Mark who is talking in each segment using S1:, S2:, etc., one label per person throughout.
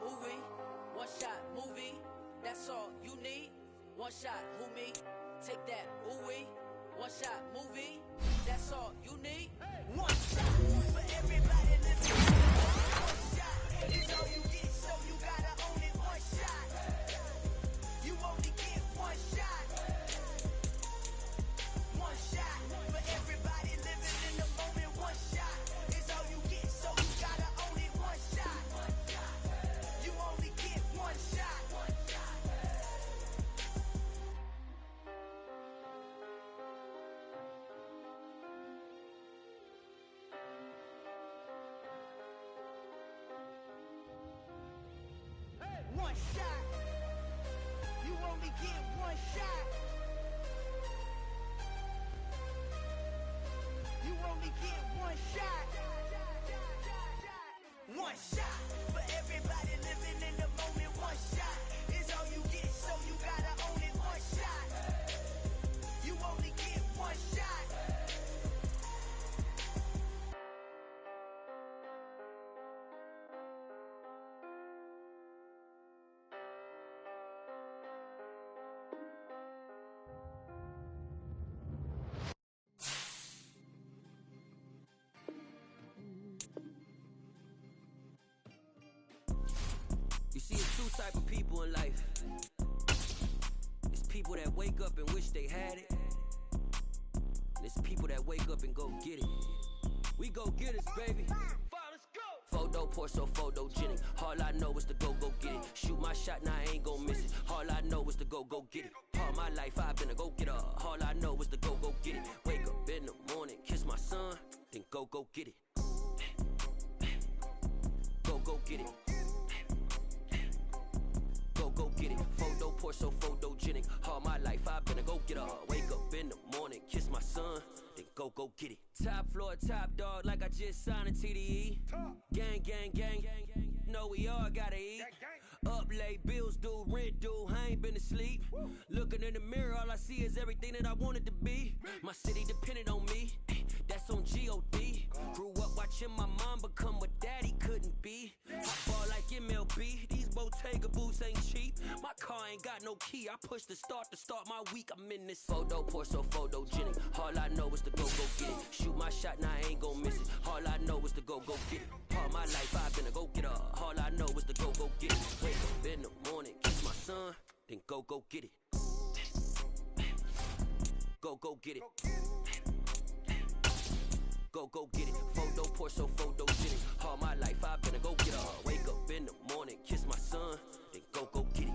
S1: ooh-wee, one shot movie, that's all you need. One shot, who me? Take that, ooh-wee, one shot movie, that's all you need. One shot for everybody living. One shot is all you get, so you gotta own it. One shot, you only get one shot. One shot for everybody living in the moment. One shot is all you get, so you gotta own it. One shot, you only get one shot. One shot, you only get one shot. You only get one shot. One shot for everybody living in the moment. One shot is all you get, so you gotta own it. One shot, you only get one shot.
S2: You see, it's two type of people in life. It's people that wake up and wish they had it, and it's people that wake up and go get it. We go get it, baby. Let's go. Photo pour so photogenic. All I know is to go get it. Shoot my shot, now I ain't gon' miss it. All I know is to go get it. All my life I've been a go getter. All I know is to go get it. Wake up in the morning, kiss my son, then go get it. Go get it. Go get it. Photo pour so photogenic. All my life I've been a go getter. Wake up in the morning, kiss my son, then go get it. Top floor, top dog, like I just signed a TDE. Gang, know we all gotta eat. Up late, bills due, rent due, I ain't been asleep. Looking in the mirror, all I see is everything that I wanted to be. My city depended on me, that's on G.O.D. Grew up watching my mom become what daddy couldn't be. I ball like MLB, these Bottega boots ain't cheap. My car ain't got no key, I push the start to start my week. I'm in this photo pour so photogenic. All I know is to go get it. Shoot my shot, now I ain't gon' miss it. All I know is to go get it. All my life I've been a go getter. All I know is to go get it. Wake up in the morning, kiss my son, then go get it. Go get it. Go get it. Photo pour so photogenic. All my life I've been a go getter. Wake up in the morning, kiss my son, then go get it.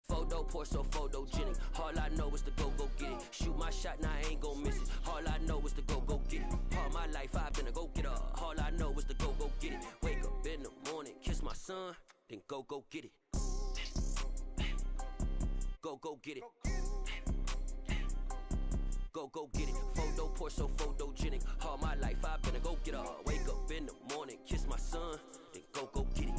S2: Photo pour so photogenic. All I know is to go get it. Shoot my shot, now I ain't gon' miss it. All I know is to go get it. All my life I've been a go getter. All I know is to go get it. Wake up in the morning, kiss my son, then go get it. Go get it. Go get it. Photo pour so photogenic. All my life I've been a go getter. Wake up in the morning, kiss my son, then go get it.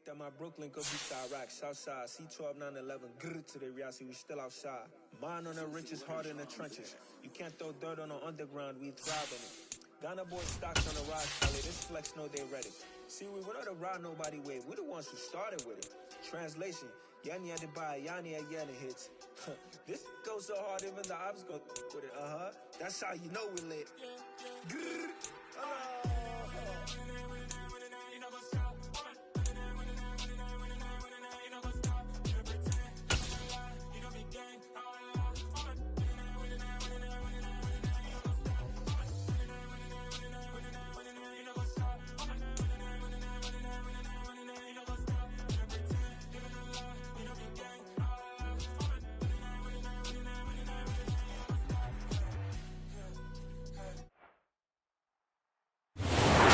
S3: That my Brooklyn could be side rock, Southside, C12, 911, grrr to the reality, we still outside. Mine on the richest, hard in the trenches. You can't throw dirt on the underground, we thrive in it. Ghana boy stocks on the rise, Charlie, this flex know they ready. See, we were not the ride nobody with, we're the ones who started with it. Translation, Yani had to buy, Yani had Yana hits. This goes so hard, even the ops go with it, That's how you know we lit. Grrr,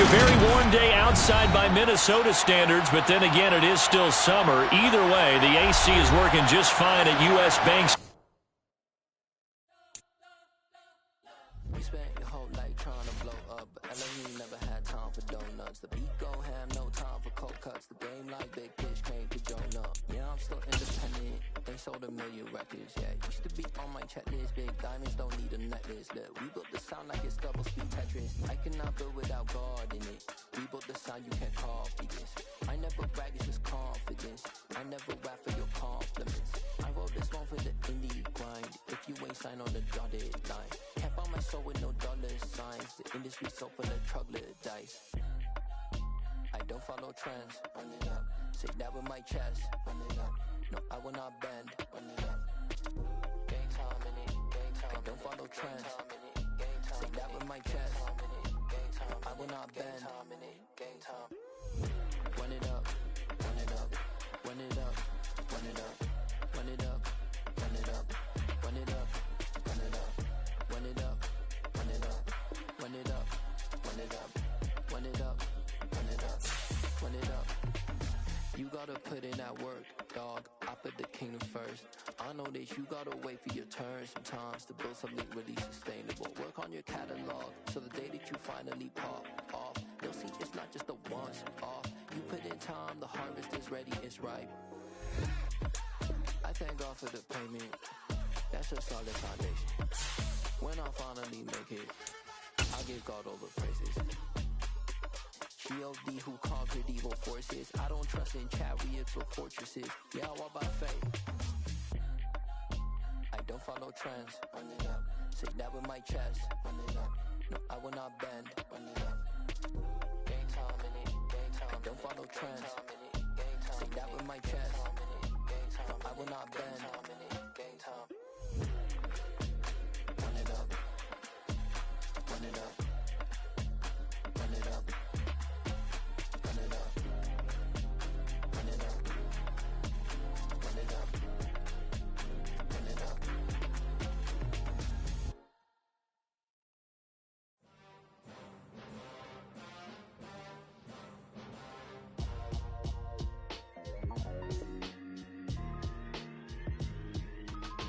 S4: A very warm day outside. outside by Minnesota standards, but then again, it is still summer. Either way, the AC is working just fine at U.S. Bank.
S2: You spent your whole life trying to blow up, but LA never had time for donuts. The beat go ham, no time for cold cuts. The game like Big Fish came to join up. Yeah, I'm still independent. They sold 1 million records, yeah. Used to be on my checklist. Big diamonds don't need a necklace. Look, we built the sound like it's double speed Tetris. I cannot build without God in it. We built the sound you can't copy this. I never brag, it's just confidence. I never rap for your compliments. I wrote this one for the indie grind. If you ain't signed on the dotted line, can't buy my soul with no dollar signs. The industry so full of troglodytes. I don't follow trends. Run it up. Say that with my chest. Run it up. No, I will not bend. Run it up. Game time in it. Game time. I don't follow trends. Say that with my chest. No, I will not bend. Game time. Run it up. Run it up. Run it up. Run it up. Run it up. Run it up. Run it up. Run it up. Run it up. Run it up. Run it up. Run it up. Run it up. Run it up. Run it up. You gotta put in that work, dog. I put the kingdom first. I know that you gotta wait for your turn sometimes to build something really sustainable. Work on your catalog, so the day that you finally pop off, you'll see it's not just a once off. You put in time, the harvest is ready, it's ripe. I thank God for the payment. That's a solid foundation. When I finally make it, I'll give God all the praises. G.O.D. who conquered evil forces. I don't trust in chariots or fortresses. Yeah, I walk by faith. I don't follow trends. Run it up. Say that with my chest. Run it up. No, I will not bend. Run it up. Game time in it. Game time. I don't follow trends. Say that with my chest. No, I will not bend. Game time. Run it up. Run it up. Run it up. Run it up. Run it up. Run it up. Run it up.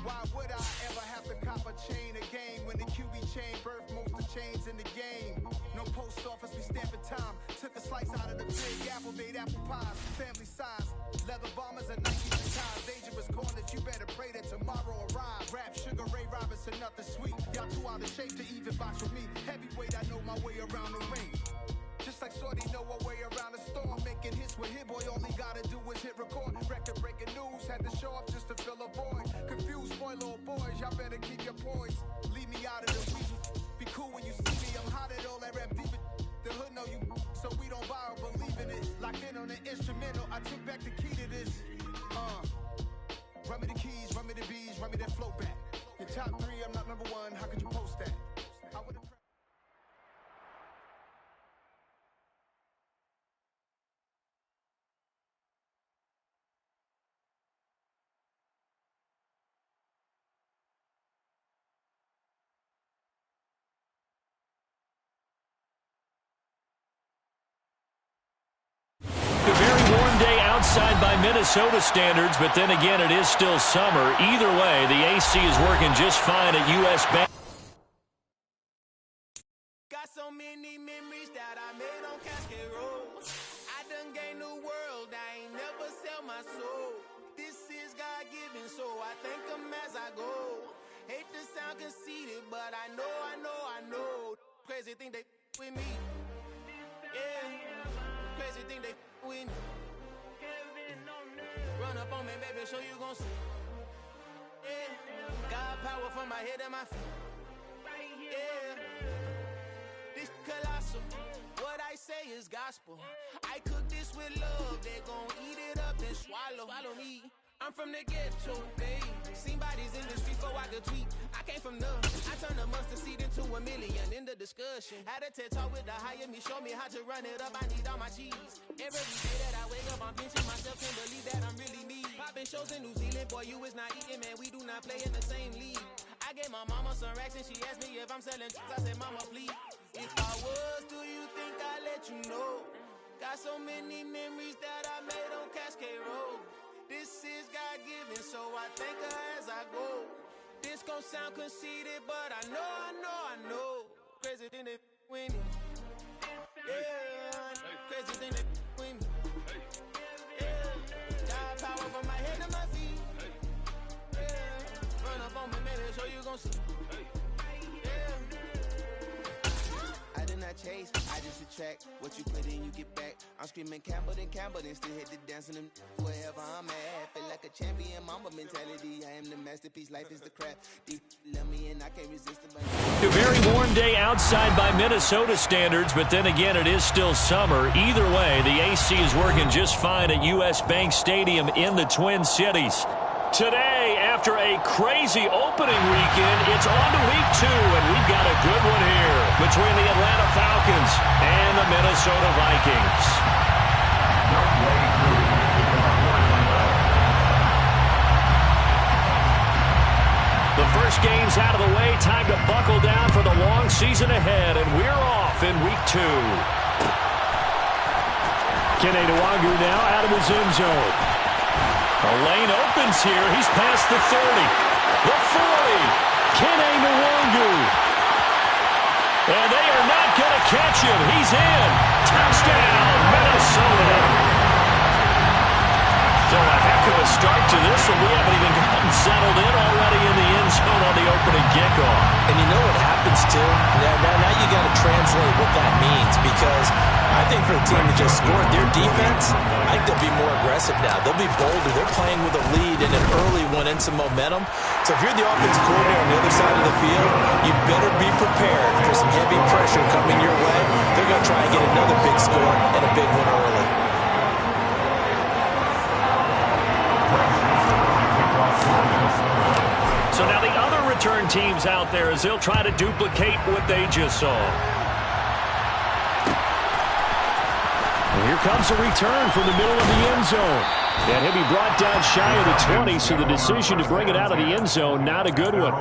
S5: Why would I ever have to cop a chain again when the QB chain birthed most of chains in the game? No post office, we stamping time. Took a slice out of the big apple, made apple pies, family size. Leather bombers and Nike ties. Dangerous corners, you better pray that tomorrow arrives. Rap, Sugar Ray Robinson, nothing sweet. Y'all too out of shape to even box with me. Heavyweight, I know my way around the ring. Just like Shorty know her way around the storm. Making hits with Hit Boy, all he gotta do is hit record. Record breaking news, had to show up just to fill a void. Confused boy, little boys, y'all better keep your poise. Leave me out of the weasel. Be cool when you see me, I'm hot at all that rap deep. The hood know you, so we don't borrow, believe in it. Locked in on the instrumental, I took back the key to this. Run me the keys, run me the bees, run me that flow back. Your top 3, I'm not number 1, how could you post that? I would've
S4: A very warm day outside by Minnesota standards, but then again, it is still summer. Either way, the AC is working just fine at U.S. Bank.
S5: Got so many memories that I made on Cascade Road. I done gained the world, I ain't never sell my soul. This is God-given, so I thank him as I go. Hate to sound conceited, but I know. Crazy thing they with me. Yeah. Crazy thing they with me. Run up on me, baby, show you gon' see. Yeah. Got power from my head and my feet. Yeah. This colossal. What I say is gospel. I cook this with love. They gon' eat it up and swallow me. I'm from the ghetto, babe. Seen bodies in the street before I could tweet. I came from nothing. I turned a mustard seed into a million in the discussion. Had a TED talk with the higher me, show me how to run it up. I need all my cheese. Every day that I wake up, I'm pinching myself. Can't believe that I'm really me. Popping shows in New Zealand, boy, you is not eating, man. We do not play in the same league. I gave my mama some racks and she asked me if I'm selling drugs. I said, mama, please. If I was, do you think I'd let you know? Got so many memories that I made on Cascade Road. This is God-given, so I thank her as I go. This gon' sound conceited, but I know. Crazy than they with me. Yeah, crazy than they with me. Yeah, got power from my head to my feet. Yeah, run up on me, man, so you gon' see. I did not chase, I just attract. What you put in, you get back. I'm screaming Campbell, then still hit the dancing them wherever I'm at. Feel like a champion, mamba mentality. I am the masterpiece, life is the crap. Deep love me and I can't resist it.
S4: A very warm day outside by Minnesota standards, but then again, it is still summer. Either way, the AC is working just fine at U.S. Bank Stadium in the Twin Cities. Today, after a crazy opening weekend, it's on to week 2, and we've got a good one here between the Atlanta Falcons and the Minnesota Vikings. The first game's out of the way. Time to buckle down for the long season ahead, and we're off in week 2. Kene Nwangu now out of his end zone. The lane opens here. He's past the 30. The 40. Kene Nwangu. And they are not going to catch him. He's in. Touchdown, Minnesota. So a heck of a start to this one. We haven't even gotten settled in already in the end zone on the opening kickoff.
S6: And you know what happens, too? Now you got to translate what that means, because I think for the team that just scored, their defense, I think they'll be more aggressive now. They'll be bolder. They're playing with a lead and an early one and some momentum. So if you're the offensive coordinator on the other side of the field, you better be prepared for some heavy pressure coming your way. They're going to try and get another big score and a big one early.
S4: So now the other return teams out there as they'll try to duplicate what they just saw. And here comes a return from the middle of the end zone. And he'll be brought down shy of the 20, so the decision to bring it out of the end zone, not a good one.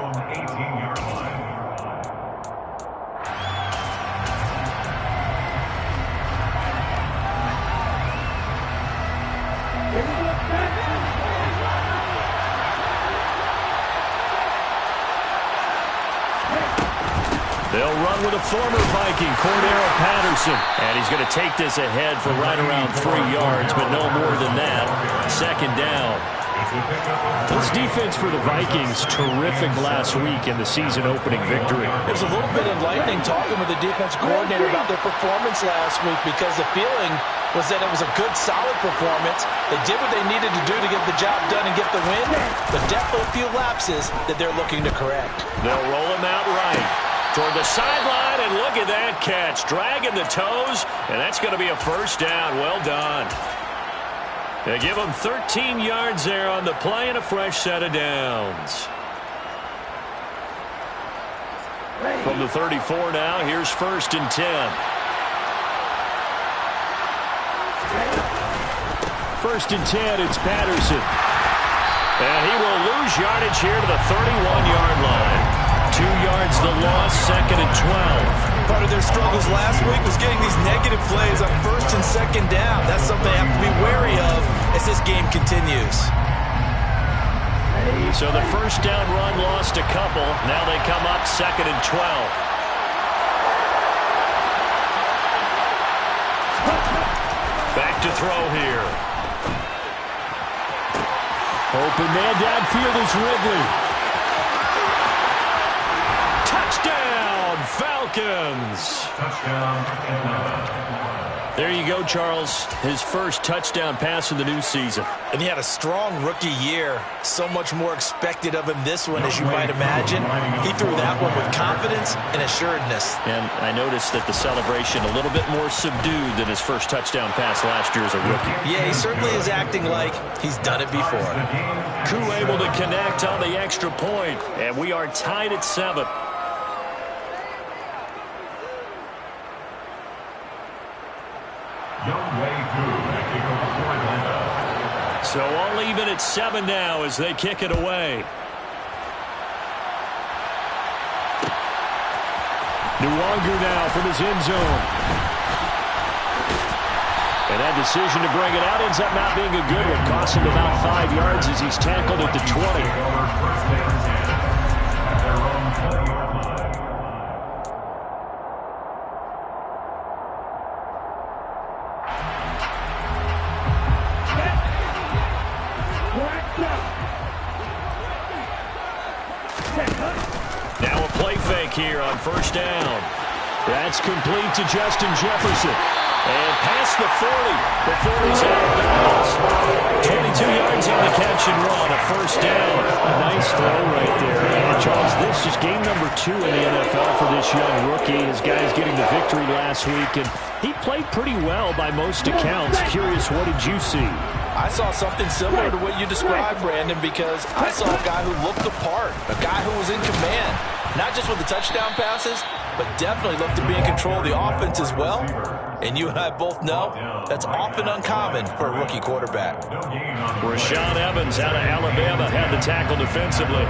S4: They'll run with a former Viking, Cordero Patterson. And he's going to take this ahead for right around 3 yards, but no more than that. Second down. This defense for the Vikings, terrific last week in the season-opening victory.
S6: It was a little bit enlightening talking with the defense coordinator about their performance last week, because the feeling was that it was a good, solid performance. They did what they needed to do to get the job done and get the win, but definitely a few lapses that they're looking to correct.
S4: They'll roll him out right toward the sideline, and look at that catch. Dragging the toes, and that's going to be a first down. Well done. They give him 13 yards there on the play and a fresh set of downs. From the 34 now, here's 1st and 10. 1st and 10, it's Patterson. And he will lose yardage here to the 31-yard line. 2 yards the loss, 2nd and 12.
S6: Part of their struggles last week was getting these negative plays on 1st and 2nd down. That's something they have to be wary of as this game continues.
S4: So the first down run lost a couple. Now they come up 2nd and 12. Back to throw here. Open man downfield is Ridley. Touchdown, Falcons. There you go, Charles. His first touchdown pass of the new season.
S6: And he had a strong rookie year. So much more expected of him this one, as you might imagine. He threw that one with confidence and assuredness.
S4: And I noticed that the celebration a little bit more subdued than his first touchdown pass last year as a rookie.
S6: Yeah, he certainly is acting like he's done it before.
S4: Koo able to connect on the extra point, and we are tied at 7. So all even at 7 now as they kick it away. Nwangu now from his end zone. And that decision to bring it out ends up not being a good one. Cost him about 5 yards as he's tackled at the 20. Now a play fake here on first down. That's complete to Justin Jefferson. And past the 40. The 40's out of bounds. 22 yards on the catch and run. A first down. A nice throw right there. And Charles, this is game number 2 in the NFL for this young rookie. His guys getting the victory last week. And he played pretty well by most accounts. Curious, what did you see?
S6: I saw something similar to what you described, Brandon, because I saw a guy who looked the part, a guy who was in command, not just with the touchdown passes, but definitely looked to be in control of the offense as well. And you and I both know that's often uncommon for a rookie quarterback.
S4: Rashaan Evans out of Alabama had the tackle defensively.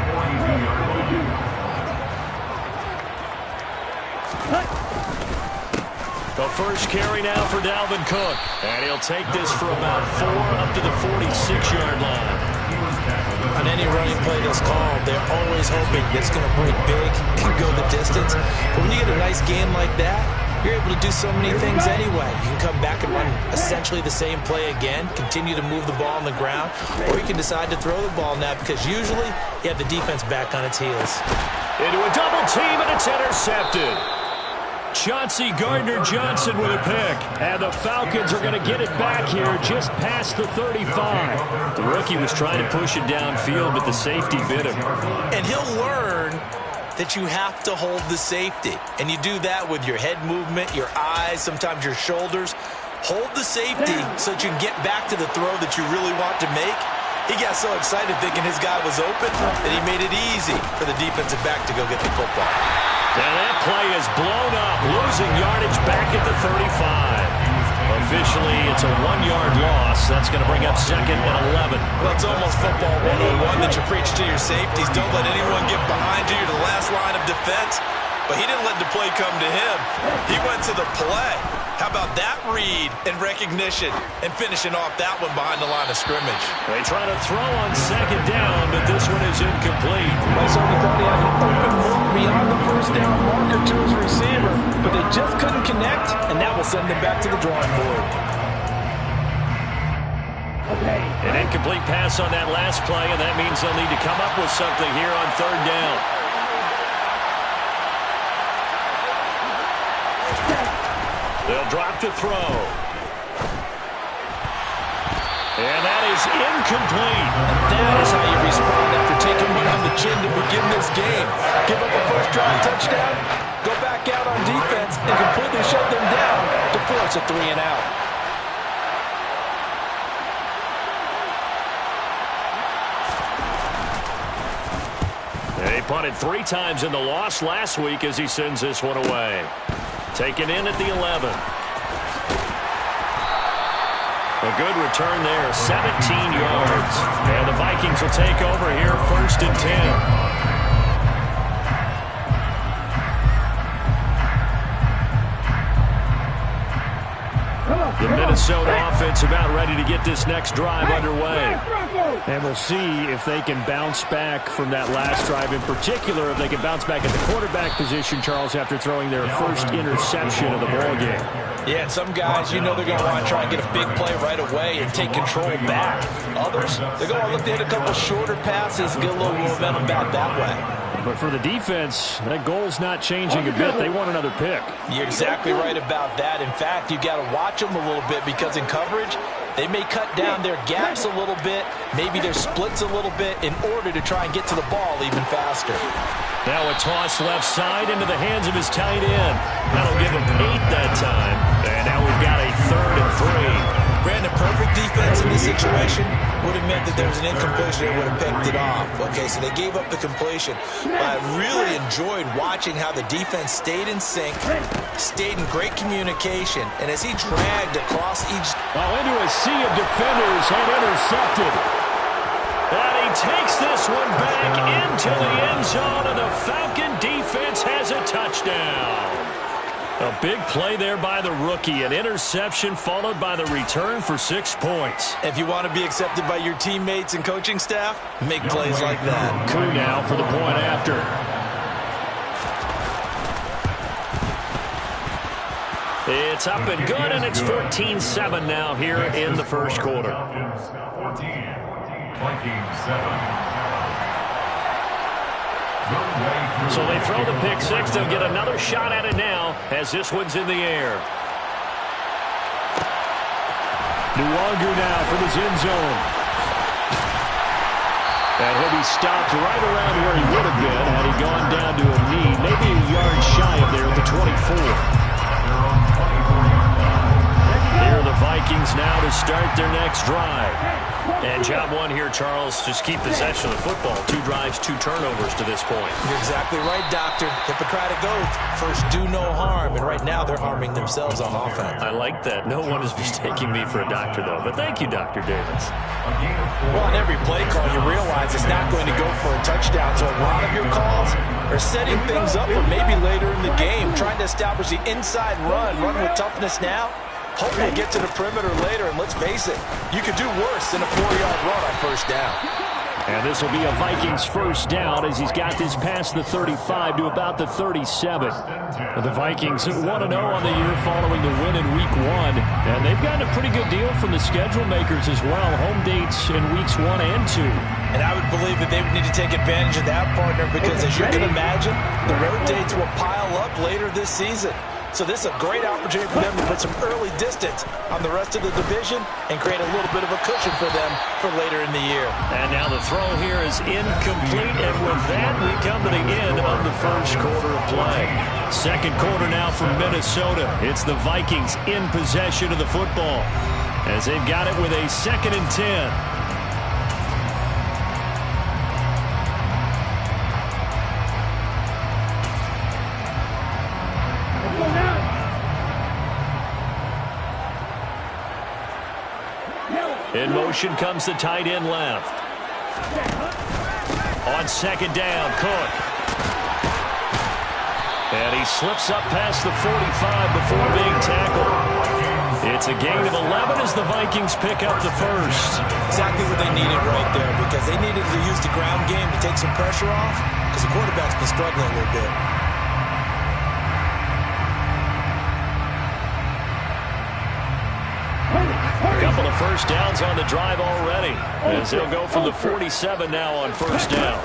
S4: The first carry now for Dalvin Cook. And he'll take this for about 4 up to the 46-yard line.
S6: On any running play that's called, they're always hoping that it's going to break big, can go the distance. But when you get a nice game like that, you're able to do so many things anyway. You can come back and run essentially the same play again, continue to move the ball on the ground, or you can decide to throw the ball now because usually you have the defense back on its heels.
S4: Into a double team, and it's intercepted. Chauncey Gardner-Johnson with a pick. And the Falcons are going to get it back here just past the 35. The rookie was trying to push it downfield, but the safety bit him.
S6: And he'll learn that you have to hold the safety. And you do that with your head movement, your eyes, sometimes your shoulders. Hold the safety so that you can get back to the throw that you really want to make. He got so excited thinking his guy was open that he made it easy for the defensive back to go get the football.
S4: And that play is blown up, losing yardage back at the 35. Officially, it's a 1-yard loss. That's going to bring up 2nd and 11.
S6: Well, it's almost football 101 that you preach to your safeties. Don't let anyone get behind you. You're the last line of defense. But he didn't let the play come to him. He went to the play. How about that read and recognition and finishing off that one behind the line of scrimmage?
S4: They try to throw on 2nd down, but this one is incomplete.
S7: I certainly thought he had an open look beyond the first down marker to his receiver, but they just couldn't connect, and that will send them back to the drawing board.
S4: An incomplete pass on that last play, and that means they'll need to come up with something here on 3rd down. They'll drop to throw. And that is incomplete.
S6: And that is how you respond after taking one on the chin to begin this game. Give up a first drive touchdown, go back out on defense, and completely shut them down to force a 3 and out.
S4: They punted 3 times in the loss last week as he sends this one away. Taken in at the 11. A good return there, 17 yards. And the Vikings will take over here, 1st and 10. The Minnesota offense about ready to get this next drive underway. And we'll see if they can bounce back from that last drive. In particular, if they can bounce back at the quarterback position, Charles, after throwing their first interception of the ballgame.
S6: Yeah, and some guys, you know they're going to want to try and get a big play right away and take control back. Others, they're going to look to hit a couple shorter passes, get a little momentum back that way.
S4: But for the defense, that goal's not changing a bit. They want another pick.
S6: You're exactly right about that. In fact, you've got to watch them a little bit because in coverage, they may cut down their gaps a little bit, maybe their splits a little bit in order to try and get to the ball even faster.
S4: Now a toss left side into the hands of his tight end. That'll give him 8 that time. And now we've got a 3rd and 3.
S6: Brandon, perfect defense in this situation would have meant that there was an incompletion and would have picked it off. Okay, so they gave up the completion. But I really enjoyed watching how the defense stayed in sync, stayed in great communication, and as he dragged across each...
S4: Into a sea of defenders and intercepted. And he takes this one back into the end zone, and the Falcon defense has a touchdown. A big play there by the rookie. An interception followed by the return for 6 points.
S6: If you want to be accepted by your teammates and coaching staff, make plays like that.
S4: Coup now for the point after. It's up and good, and it's 14-7 now here in the first quarter.
S8: 14-7.
S4: So they throw the pick six. They'll get another shot at it now as this one's in the air. Nwangu now for the end zone. And he'll be stopped right around where he would have been had he gone down to a knee, maybe a yard shy of there at the 24. Here are the Vikings now to start their next drive. And job one here, Charles, just keep possession of the football. 2 drives, 2 turnovers to this point.
S6: You're exactly right, Doctor. Hippocratic oath. First, do no harm. And right now, they're harming themselves on offense.
S4: I like that. No one is mistaking me for a doctor, though. But thank you, Dr. Davis.
S6: Well, on every play call, you realize it's not going to go for a touchdown. So a lot of your calls are setting things up for maybe later in the game, trying to establish the inside run with toughness now. Hope we'll get to the perimeter later, and let's face it, you could do worse than a 4-yard run on first down.
S4: And this will be a Vikings first down as he's got this past the 35 to about the 37. The Vikings 1-0 on the year following the win in Week 1. And they've gotten a pretty good deal from the schedule makers as well. Home dates in Weeks 1 and 2.
S6: And I would believe that they would need to take advantage of that, partner, because as you can imagine, the road dates will pile up later this season. So this is a great opportunity for them to put some early distance on the rest of the division and create a little bit of a cushion for them for later in the year.
S4: And now the throw here is incomplete, and with that we come to the end of the first quarter of play. Second quarter now from Minnesota. It's the Vikings in possession of the football as they've got it with a 2nd and 10. In motion comes the tight end left. On 2nd down, Cook. And he slips up past the 45 before being tackled. It's a gain of 11 as the Vikings pick up the first.
S6: Exactly what they needed right there, because they needed to use the ground game to take some pressure off, because the quarterback's been struggling a little bit.
S4: Couple of first downs on the drive already as they'll go from the 47 now on first down.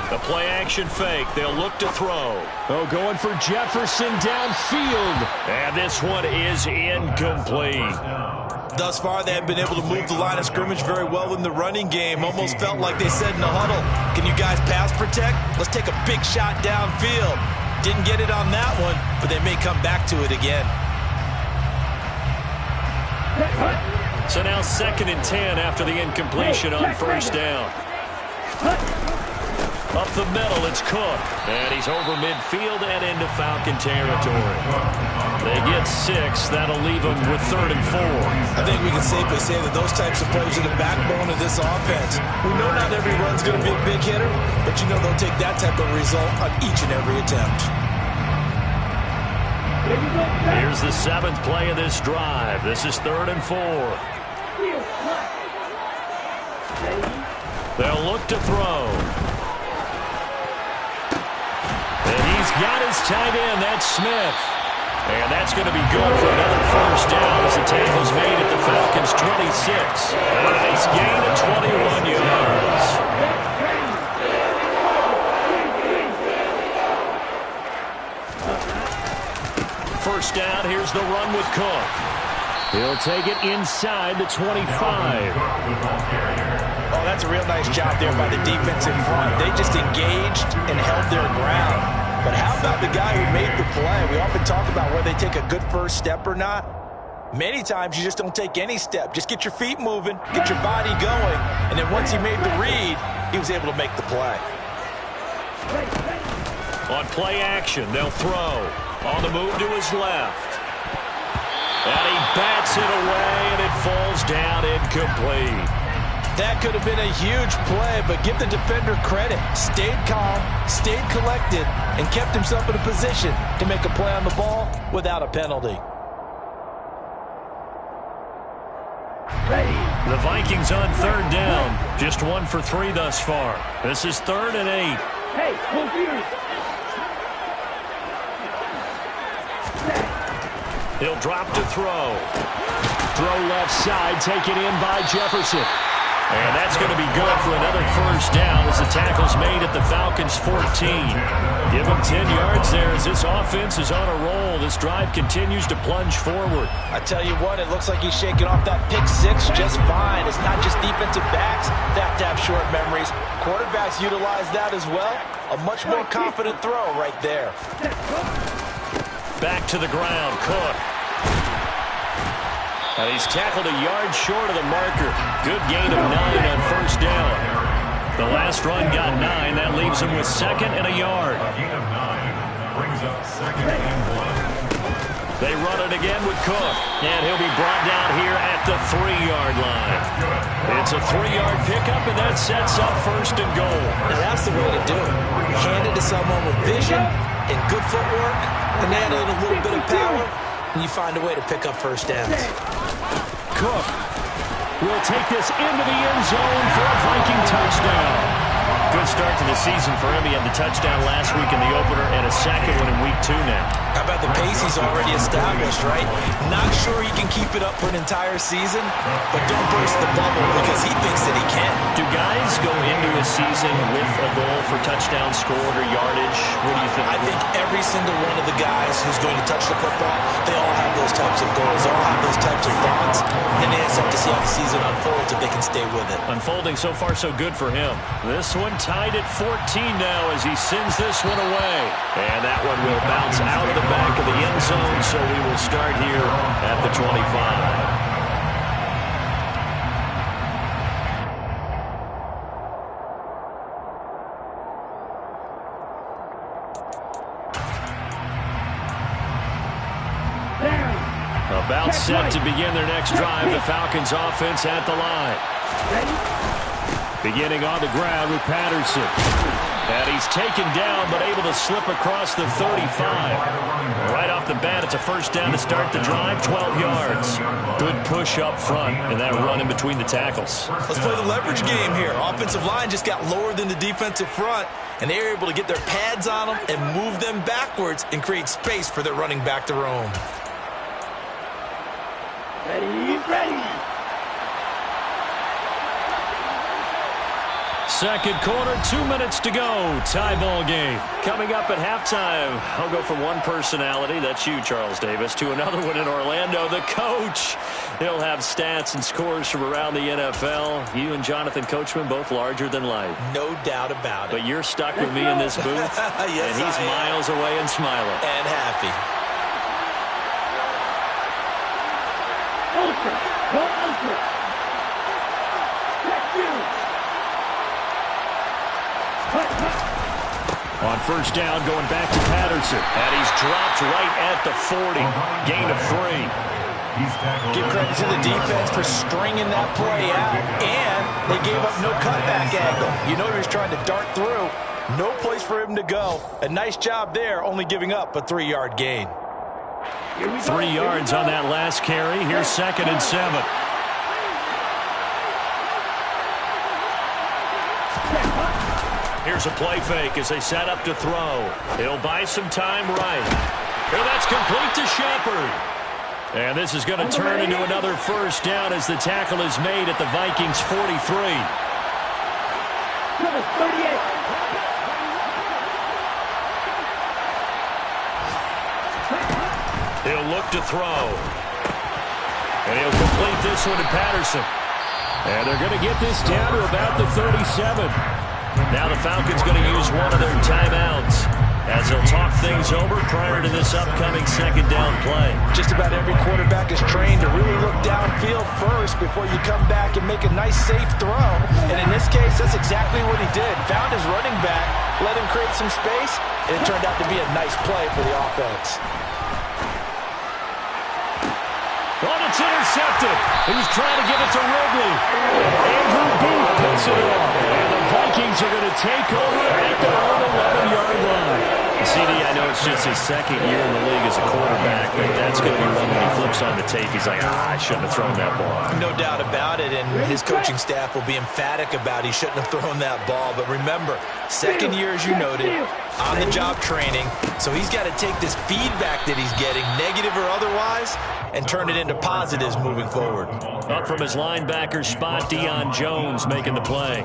S4: The play action fake. They'll look to throw. Oh, going for Jefferson downfield. And this one is incomplete.
S6: Thus far, they have been able to move the line of scrimmage very well in the running game. Almost felt like they said in the huddle, can you guys pass protect? Let's take a big shot downfield. Didn't get it on that one, but they may come back to it again.
S4: So now 2nd and 10 after the incompletion on first down. Up the middle, it's Cook. And he's over midfield and into Falcon territory. They get 6. That'll leave them with 3rd and 4.
S6: I think we can safely say that those types of plays are the backbone of this offense. We know not every run's going to be a big hitter, but you know they'll take that type of result on each and every attempt.
S4: Here's the 7th play of this drive. This is 3rd and 4. They'll look to throw. And he's got his tight end. That's Smith. And that's going to be good for another first down as the tackle's made at the Falcons' 26. A nice gain of 21 yards. First down, here's the run with Cook. He'll take it inside the 25.
S6: Oh, that's a real nice job there by the defense in front. They just engaged and held their ground. But how about the guy who made the play? We often talk about whether they take a good first step or not. Many times you just don't take any step. Just get your feet moving, get your body going, and then once he made the read, he was able to make the play.
S4: On play action, they'll throw. On the move to his left. And he bats it away, and it falls down incomplete.
S6: That could have been a huge play, but give the defender credit. Stayed calm, stayed collected, and kept himself in a position to make a play on the ball without a penalty.
S4: The Vikings on third down. Just 1 for 3 thus far. This is 3rd and 8.
S8: Hey, move here.
S4: He'll drop to throw. Throw left side, taken in by Jefferson. And that's going to be good for another first down as the tackle's made at the Falcons' 14. Give him 10 yards there as this offense is on a roll. This drive continues to plunge forward.
S6: I tell you what, it looks like he's shaking off that pick 6 just fine. It's not just defensive backs that have to have short memories. Quarterbacks utilize that as well. A much more confident throw right there.
S4: Back to the ground, Cook. And he's tackled a yard short of the marker. Good gain of 9 on first down. The last run got 9. That leaves him with 2nd and a yard.
S9: Gain of 9 brings up 2nd and 1.
S4: They run it again with Cook. And he'll be brought down here at the 3-yard line. It's a 3-yard pickup, and that sets up 1st and goal.
S6: Now that's the way to do it. Hand it to someone with vision and good footwork, and add in a little bit of power, and you find a way to pick up first downs.
S4: Cook will take this into the end zone for a Viking touchdown. Good start to the season for him. He had the touchdown last week in the opener and a second one in week 2 now.
S6: How about the pace he's already established, right? Not sure he can keep it up for an entire season, but don't burst the bubble because he thinks that he can.
S4: Do guys go into a season with a goal for touchdown scored or yardage? What do you think?
S6: I think every single one of the guys who's going to touch the football, they all have those types of goals. They all have those types of thoughts, and they just have to see how the season unfolds if they can stay with it.
S4: Unfolding so far so good for him. This one tied at 14 now as he sends this one away. And that one will bounce out of the back of the end zone, so we will start here at the 25. About set to begin their next drive. The Falcons offense at the line. Beginning on the ground with Patterson. And he's taken down but able to slip across the 35. Right off the bat, it's a first down to start the drive, 12 yards. Good push up front and that run in between the tackles.
S6: Let's play the leverage game here. Offensive line just got lower than the defensive front, and they were able to get their pads on them and move them backwards and create space for their running back to roam.
S8: Ready.
S4: Second quarter, 2 minutes to go. Tie ball game. Coming up at halftime, I'll go from one personality, that's you, Charles Davis, to another one in Orlando, the coach. He'll have stats and scores from around the NFL. You and Jonathan Coachman, both larger than life.
S6: No doubt about it.
S4: But you're stuck with me in this booth,
S6: yes,
S4: and he's miles away and smiling.
S6: And happy.
S4: On first down, going back to Patterson. And he's dropped right at the 40. Gain of 3.
S6: Give credit to the defense for stringing that play out. And they gave up no cutback angle. You know he was trying to dart through. No place for him to go. A nice job there, only giving up a 3-yard gain.
S4: 3 yards on that last carry. Here's 2nd and 7. Here's a play fake as they set up to throw. He'll buy some time right. And that's complete to Shepard. And this is going to turn into another first down as the tackle is made at the Vikings' 43.
S8: Number 38.
S4: He'll look to throw. And he'll complete this one to Patterson. And they're going to get this down to about the 37. Now the Falcons going to use one of their timeouts as they'll talk things over prior to this upcoming second down play.
S6: Just about every quarterback is trained to really look downfield first before you come back and make a nice, safe throw. And in this case, that's exactly what he did. Found his running back, let him create some space, and it turned out to be a nice play for the offense.
S4: On the It's intercepted. He's trying to give it to Ridley. Andrew Booth picks it off. And the Vikings are going to take over at their own 11-yard line. CD, I know it's just his second year in the league as a quarterback, but that's going to be one when he flips on the tape. He's like, I shouldn't have thrown that ball.
S6: No doubt about it, and his coaching staff will be emphatic about he shouldn't have thrown that ball. But remember, second year, as you noted, on-the-job training, so he's got to take this feedback that he's getting, negative or otherwise, and turn it into positives moving forward.
S4: Up from his linebacker spot, Deion Jones making the play.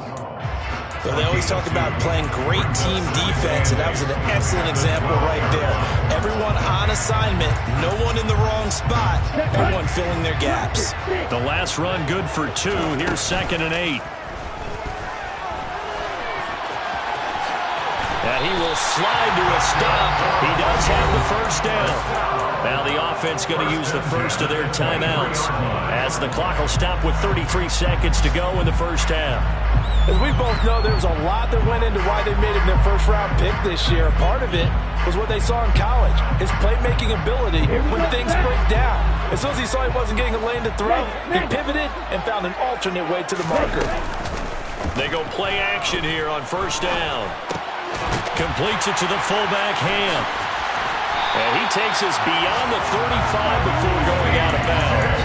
S6: So they always talk about playing great team defense, and that was an excellent example right there. Everyone on assignment, no one in the wrong spot, everyone filling their gaps.
S4: The last run good for 2. Here's 2nd and 8. And he will slide to a stop. He does have the first down. Now the offense going to use the first of their timeouts as the clock will stop with 33 seconds to go in the first half.
S7: As we both know, there was a lot that went into why they made him their first-round pick this year. Part of it was what they saw in college, his playmaking ability when things break down. As soon as he saw he wasn't getting a lane to throw, he pivoted and found an alternate way to the marker.
S4: They go play action here on first down. Completes it to the fullback, Ham. And he takes us beyond the 35 before going out of bounds.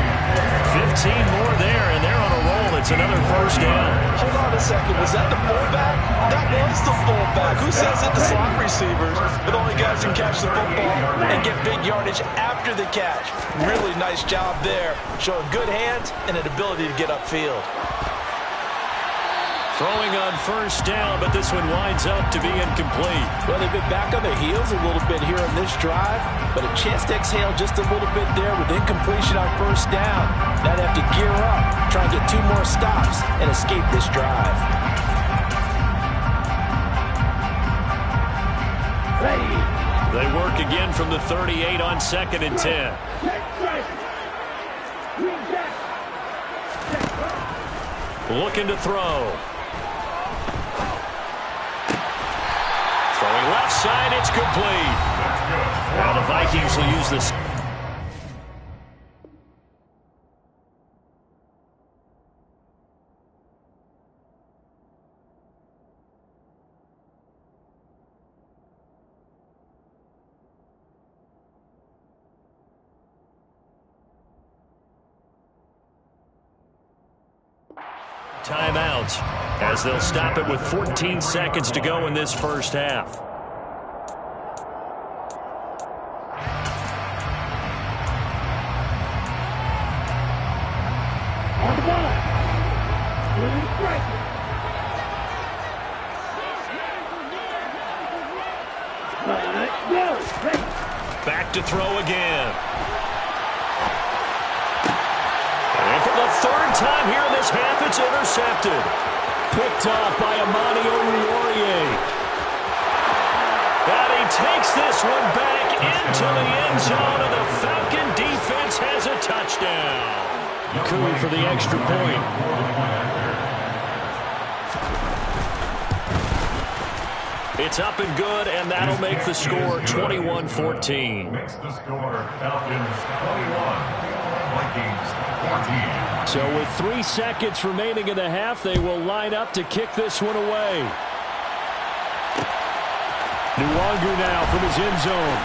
S4: 15 more there, and they're on a roll. It's another first down.
S6: Hold on a second. Was that the fullback? That was the fullback. Who says it? The slot receivers are the only guys who can catch the football and get big yardage after the catch. Really nice job there, showing good hands and an ability to get upfield.
S4: Throwing on first down, but this one winds up to be incomplete.
S7: Well, they've been back on their heels a little bit here on this drive, but a chance to exhale just a little bit there with incompletion on first down. Now they have to gear up, try and get 2 more stops, and escape this drive.
S4: They work again from the 38 on 2nd and 10. Looking to throw. Throwing left side, it's complete. Now the Vikings will use this. Timeout as they'll stop it with 14 seconds to go in this first half.
S8: On the ball.
S4: Back to throw again. And for the 3rd time here in this half, it's intercepted. Picked off by Amani Oruwariye. And he takes this one back into the end zone, and the Falcon defense has a touchdown. Coup for the extra point. It's up and good, and that'll make the score 21-14.
S9: Makes the score Falcons 21, Vikings 14.
S4: So with 3 seconds remaining in the half, they will line up to kick this one away. Nwangu now from his end zone.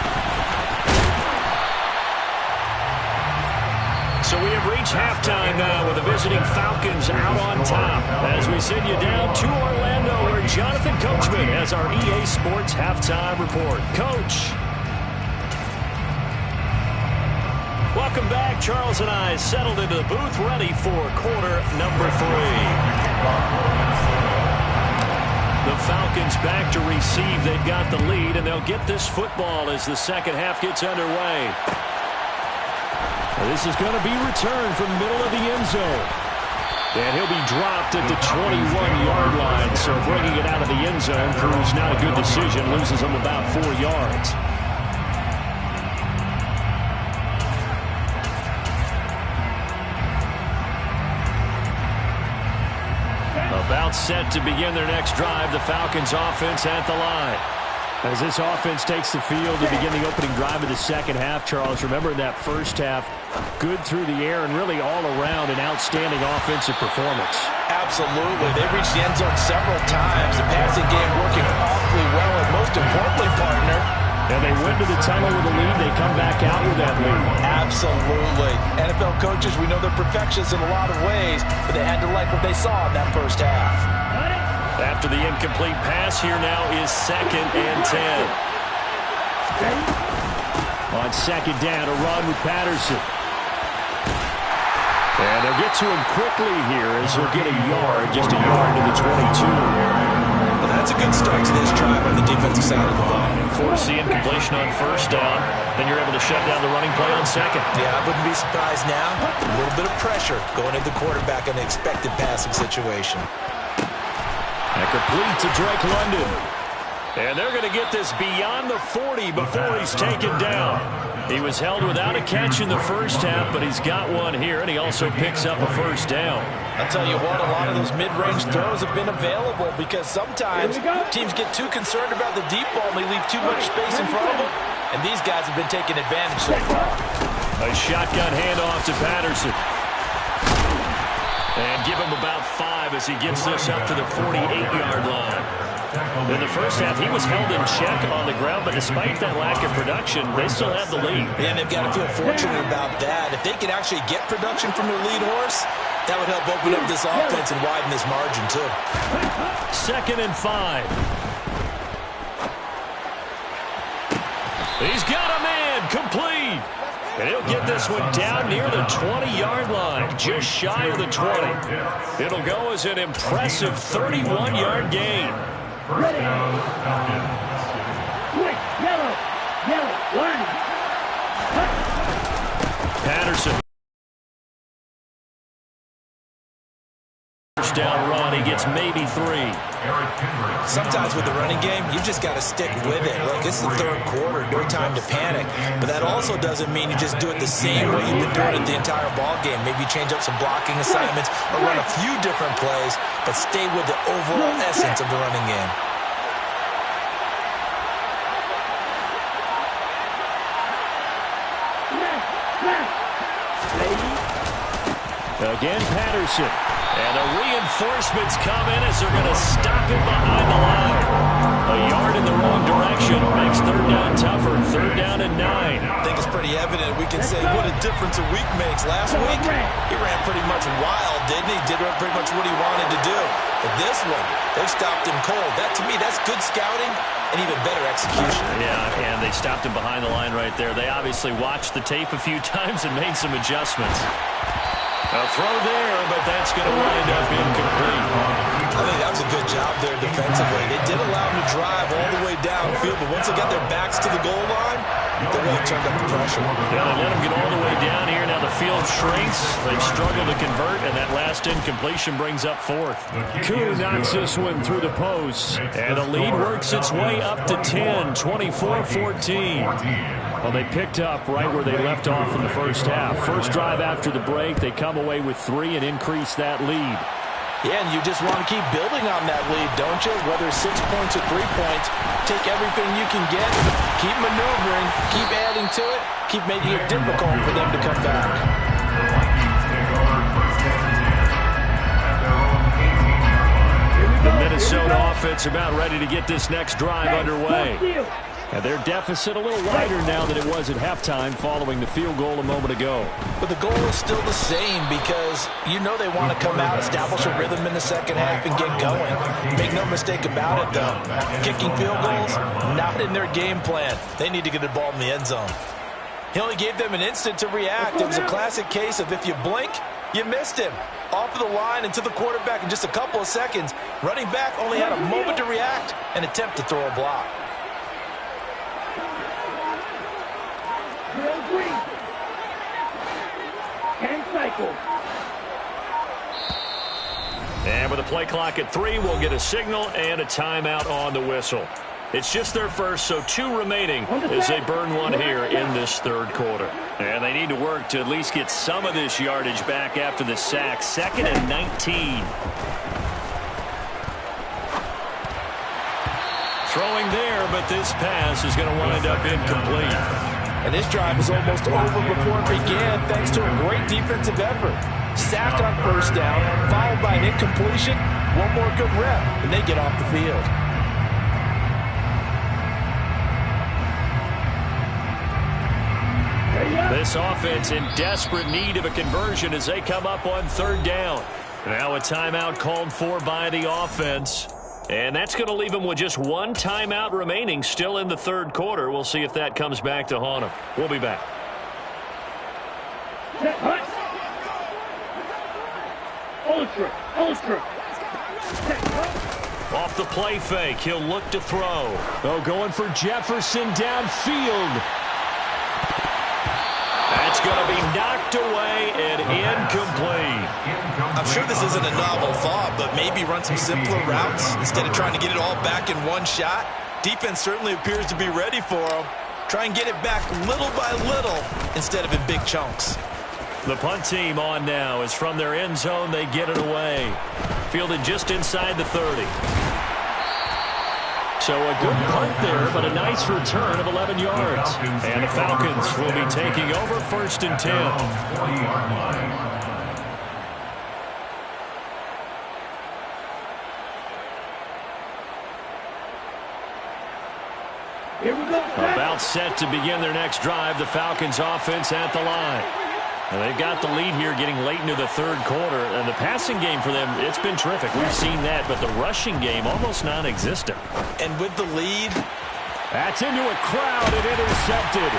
S4: So we have reached halftime now with the visiting Falcons out on top. As we send you down to Orlando, where Jonathan Coachman has our EA Sports halftime report. Coach. Welcome back. Charles and I settled into the booth, ready for quarter number 3. The Falcons back to receive. They've got the lead, and they'll get this football as the second half gets underway. This is going to be returned from the middle of the end zone. And he'll be dropped at the 21-yard line. So bringing it out of the end zone proves not a good decision. Loses him about 4 yards. About set to begin their next drive. The Falcons offense at the line. As this offense takes the field to begin the opening drive of the second half, Charles, remember in that first half, good through the air and really all around an outstanding offensive performance.
S6: Absolutely. They reached the end zone several times. The passing game working awfully well, and most importantly, partner,
S4: and they went to the tunnel with a lead. They come back out with that lead.
S6: Absolutely. NFL coaches, we know they're perfectionists in a lot of ways, but they had to like what they saw in that first half.
S4: After the incomplete pass, here now is 2nd and 10. On 2nd down, a run with Patterson. And they'll get to him quickly here as he'll get a yard, just a yard to the 22.
S6: Well, that's a good start to this drive on the defensive side of the ball.
S4: Force the incompletion on 1st down, then you're able to shut down the running play on 2nd.
S6: Yeah, I wouldn't be surprised now. A little bit of pressure going into the quarterback in an expected passing situation.
S4: And complete to Drake London. And they're going to get this beyond the 40 before he's taken down. He was held without a catch in the first half, but he's got one here, and he also picks up a 1st down.
S6: I'll tell you what, a lot of those mid-range throws have been available because sometimes teams get too concerned about the deep ball and they leave too much space in front of them, and these guys have been taking advantage so far.
S4: A shotgun handoff to Patterson. And give him about 5 as he gets this up to the 48-yard line. In the first half, he was held in check on the ground, but despite that lack of production, they still have the lead.
S6: And they've got to feel fortunate about that. If they could actually get production from their lead horse, that would help open up this offense and widen this margin, too.
S4: 2nd and 5. He's got a man, complete. And he'll get this one down near the 20-yard line, just shy of the 20. It'll go as an impressive 31-yard gain.
S8: Ready. Quick, yellow, line.
S4: Patterson. First down run, he gets maybe 3.
S6: Sometimes with the running game, you just got to stick with it. Look, it's the 3rd quarter, no time to panic. But that also doesn't mean you just do it the same way you've been doing it the entire ball game. Maybe change up some blocking assignments or run a few different plays, but stay with the overall essence of the running game.
S4: Again, Patterson. And the reinforcements come in as they're going to stop him behind the line. A yard in the wrong direction makes 3rd down tougher. 3rd down and 9.
S6: I think it's pretty evident. We can say what a difference a week makes. Last week, he ran pretty much wild, didn't he? Did pretty much what he wanted to do. But this one, they stopped him cold. That, to me, that's good scouting and even better execution.
S4: Yeah, and they stopped him behind the line right there. They obviously watched the tape a few times and made some adjustments. A throw there, but that's going to wind up incomplete.
S6: I think that was a good job there defensively. They did allow him to drive all the way downfield, but once they got their backs to the goal line, they really turned up the pressure.
S4: Yeah, they let him get all the way down here. Now the field shrinks. They've struggled to convert, and that last incompletion brings up 4th. Koo knocks this one through the post, and the lead works its way up to 10, 24-14. Well, they picked up right where they left off in the first half. First drive after the break, they come away with 3 and increase that lead.
S6: Yeah, and you just want to keep building on that lead, don't you? Whether it's 6 points or 3 points, take everything you can get, keep maneuvering, keep adding to it, keep making it difficult for them to come back.
S4: The Minnesota offense about ready to get this next drive underway. And their deficit a little wider now than it was at halftime following the field goal a moment ago.
S6: But the goal is still the same because you know they want to come out, establish a rhythm in the second half, and get going. Make no mistake about it, though. Kicking field goals, not in their game plan. They need to get the ball in the end zone. He only gave them an instant to react. It was a classic case of if you blink, you missed him. Off of the line and to the quarterback in just a couple of seconds. Running back only had a moment to react and attempt to throw a block.
S4: And with a play clock at 3, we'll get a signal and a timeout on the whistle. It's just their first, so 2 remaining as they burn one here in this 3rd quarter. And they need to work to at least get some of this yardage back after the sack. 2nd and 19. throwing there, but this pass is going to wind up incomplete.
S6: And this drive was almost over before it began thanks to a great defensive effort. Sack on first down, followed by an incompletion. One more good rep, and they get off the field.
S4: This offense in desperate need of a conversion as they come up on third down. Now a timeout called for by the offense. And that's going to leave them with just one timeout remaining still in the third quarter. We'll see if that comes back to haunt them. We'll be back.
S8: Ultra.
S4: Off the play fake, he'll look to throw. Oh, going for Jefferson downfield. That's going to be knocked away and incomplete.
S6: I'm sure this isn't a novel thought, but maybe run some simpler routes instead of trying to get it all back in one shot. Defense certainly appears to be ready for him. Try and get it back little by little instead of in big chunks.
S4: The punt team on now is from their end zone. They get it away. Fielded just inside the 30. So a good punt there, but a nice return of 11 yards. And the Falcons will be taking over 1st and 10.
S8: Here we go.
S4: About set to begin their next drive. The Falcons offense at the line. And they've got the lead here getting late into the third quarter. And the passing game for them, it's been terrific. We've seen that, but the rushing game almost non-existent.
S6: And with the lead,
S4: that's into a crowd and intercepted.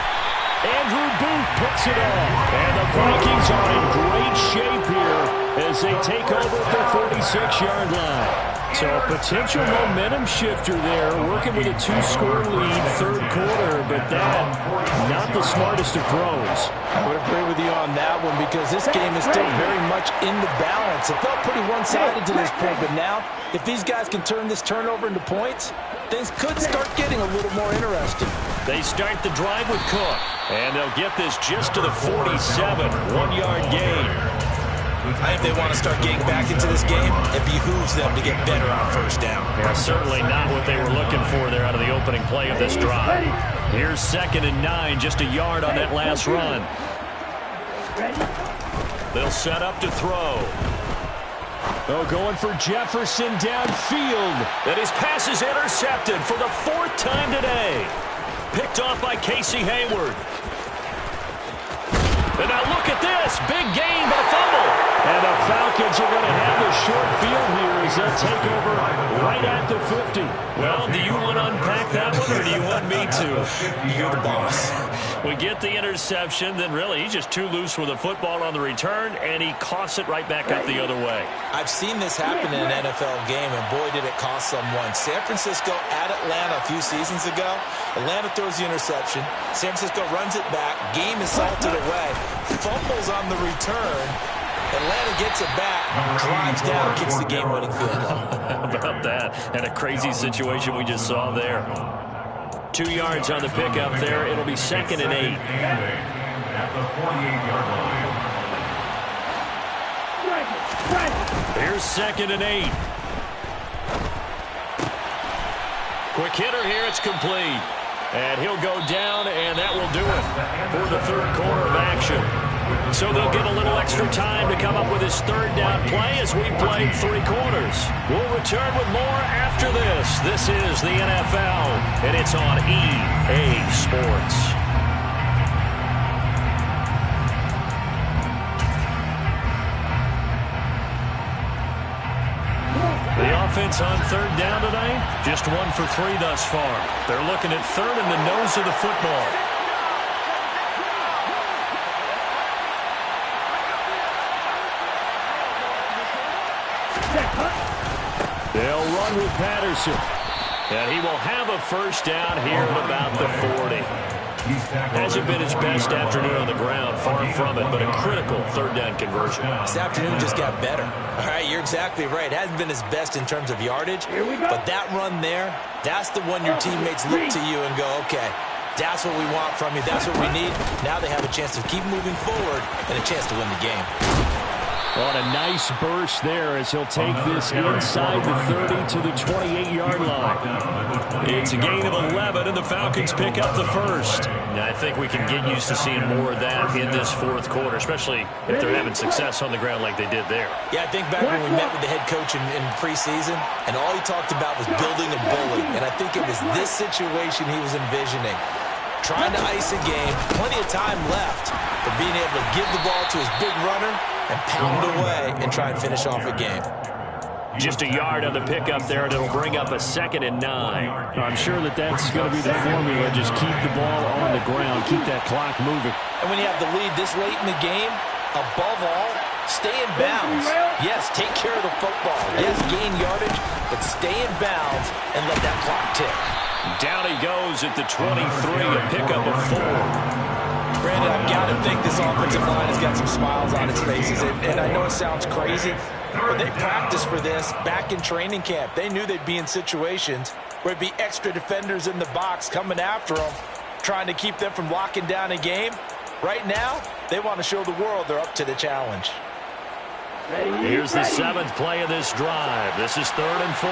S4: Andrew Booth puts it on. And the Vikings are in great shape here as they take over at the 46-yard line. So a potential momentum shifter there, working with a 2-score lead, third quarter, but that, not the smartest of throws.
S6: I would agree with you on that one because this game is still very much in the balance. It felt pretty one-sided to this point, but now, if these guys can turn this turnover into points, things could start getting a little more interesting.
S4: They start the drive with Cook, and they'll get this just to the 47, 1-yard gain.
S6: I think they want to start getting back into this game. It behooves them to get better on first down.
S4: Yeah, certainly not what they were looking for there out of the opening play of this drive. Here's 2nd and 9, just a yard on that last run. They'll set up to throw. Oh, going for Jefferson downfield. And his pass is intercepted for the 4th time today. Picked off by Casey Hayward. And now look at this. Big gain, but a fumble. And the Falcons are going to have a short field here as they'll take over right at the 50. Well, do you want to unpack that one, or do you want me to?
S6: You're the boss.
S4: We get the interception, then really he's just too loose with the football on the return, and he coughs it right back up the other way.
S6: I've seen this happen in an NFL game, and boy, did it cost someone. San Francisco at Atlanta a few seasons ago. Atlanta throws the interception. San Francisco runs it back. Game is salted away. Fumbles on the return. Atlanta gets it back, drives down, kicks the game-winning field goal.
S4: How about that? And a crazy situation we just saw there. 2 yards on the pickup there. It'll be 2nd and 8.
S9: At the 48-yard line.
S4: Here's 2nd and 8. Quick hitter here. It's complete. And he'll go down, and that will do it for the third quarter of action. So they'll get a little extra time to come up with his third down play as we played 3 quarters. We'll return with more after this. This is the NFL, and it's on EA Sports. The offense on third down tonight, just 1 for 3 thus far. They're looking at third in the nose of the football. They'll run with Patterson. And he will have a first down here at about the 40. Hasn't been his best afternoon on the ground, far from it, but a critical third down conversion.
S6: This afternoon just got better. All right, you're exactly right. Hasn't been his best in terms of yardage, but that run there, that's the one your teammates look to you and go, okay, that's what we want from you. That's what we need. Now they have a chance to keep moving forward and a chance to win the game.
S4: On a nice burst there as he'll take this inside the 30 to the 28-yard line. It's a gain of 11, and the Falcons pick up the first.
S10: I think we can get used to seeing more of that in this fourth quarter, especially if they're having success on the ground like they did there.
S6: Yeah, I think back when we met with the head coach in preseason, and all he talked about was building a bully. And I think it was this situation he was envisioning. Trying to ice a game, plenty of time left, but being able to give the ball to his big runner and pound away and try and finish off a game.
S4: Just a yard on the pickup there, and it'll bring up a 2nd and 9. I'm sure that's going to be the formula. Just keep the ball on the ground, keep that clock moving.
S6: And when you have the lead this late in the game, above all, stay in bounds. Yes, take care of the football. Yes, gain yardage, but stay in bounds and let that clock tick.
S4: Down he goes at the 23, a pickup of 4.
S6: Brandon, I've got to think this offensive line has got some smiles on its faces. And I know it sounds crazy, but they practiced for this back in training camp. They knew they'd be in situations where it'd be extra defenders in the box coming after them, trying to keep them from locking down a game. Right now, they want to show the world they're up to the challenge.
S4: Here's the 7th play of this drive. This is 3rd and 4.